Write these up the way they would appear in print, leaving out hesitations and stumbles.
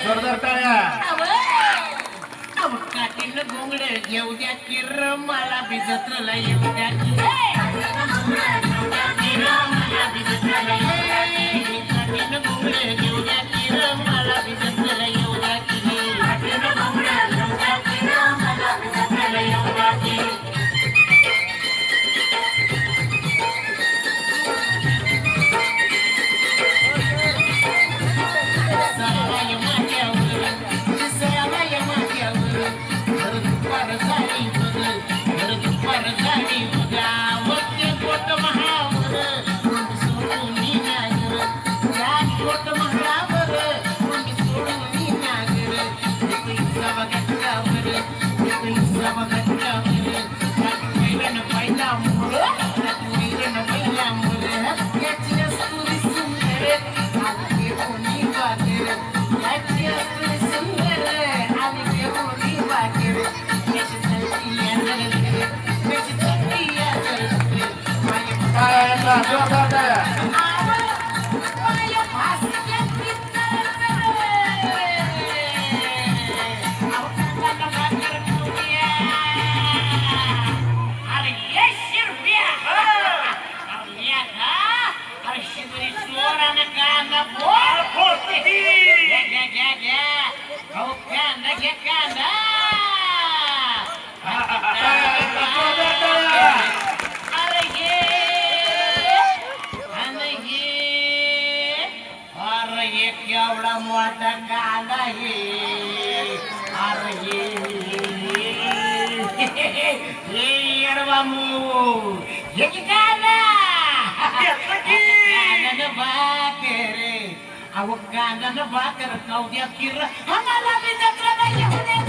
जोरदार टाळ्या. काठीनं गोंगड घेऊ द्या किर मला बी जत्रेला येऊ द्या काठीनं गोंगड घेऊ द्या किर मला बी जत्रेला येऊ द्या जोरदार टाळ्या. एवढा मोठा कांदा हे अरे हे येडवामू हे की कांदा कांदा भाकर अहो कांदा भाकर खाऊ द्या किर आम्हाला बी जत्रेला येऊ द्या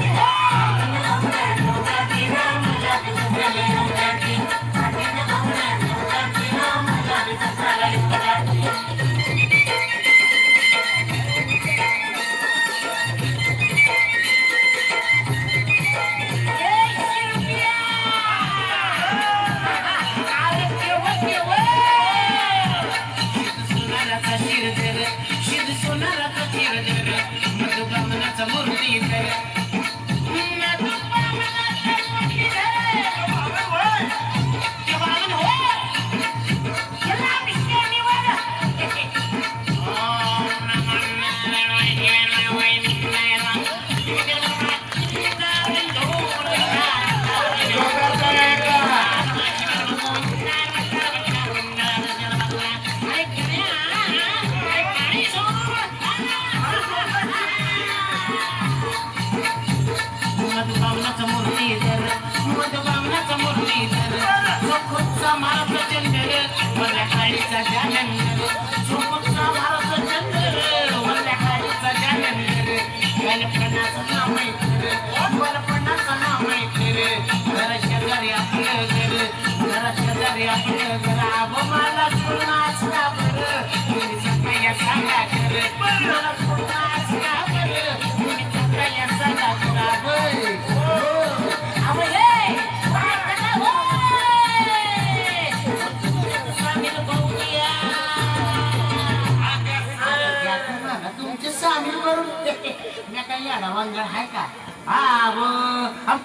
आहे का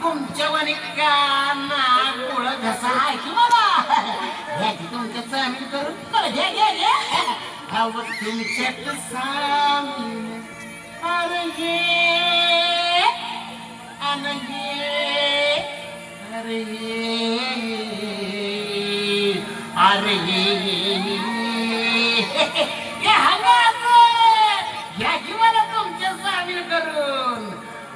तुमच्या वनिकांना गोळ घसा आहे की बाबा घ्याची तुमच्या सामील करून बरं घ्या घ्या घ्या तुमच्यात सामील अरे घे अरे अरे घ्या की मला तुमच्या सामील करून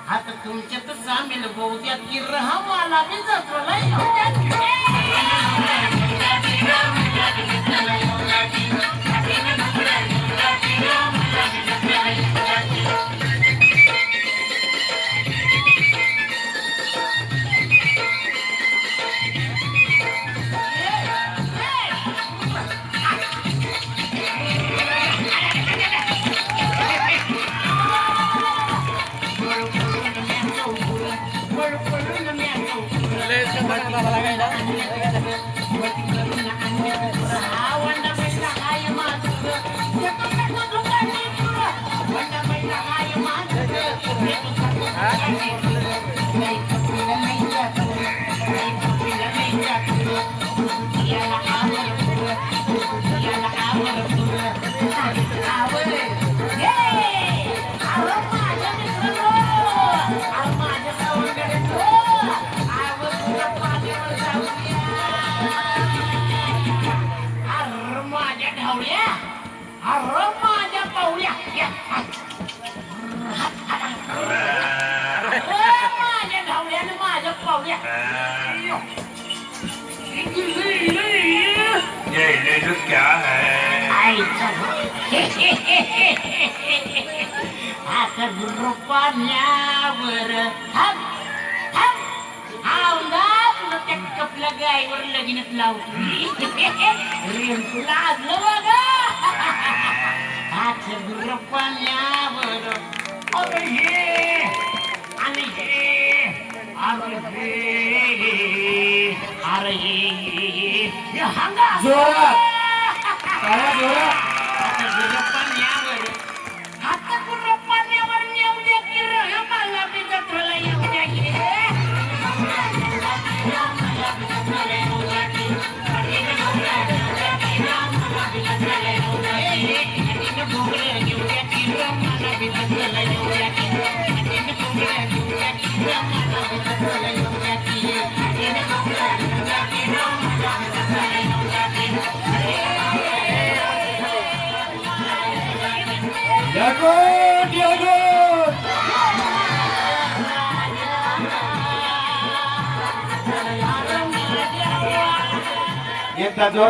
आता तुमच्यात सामील होऊ द्या की मला बी जत्रेला येऊ द्या Let's go. ये इलेक्ट्रिक क्या है आता रुपाण्यावर त्या कपल्या गायीवर लगीनच लावतो तुला आजलं बघा आता रुपाण्यावर अरे हे आणि हे अरे हे अरे हे हंगा जोरात काळ्या जोरात एकदा जोरात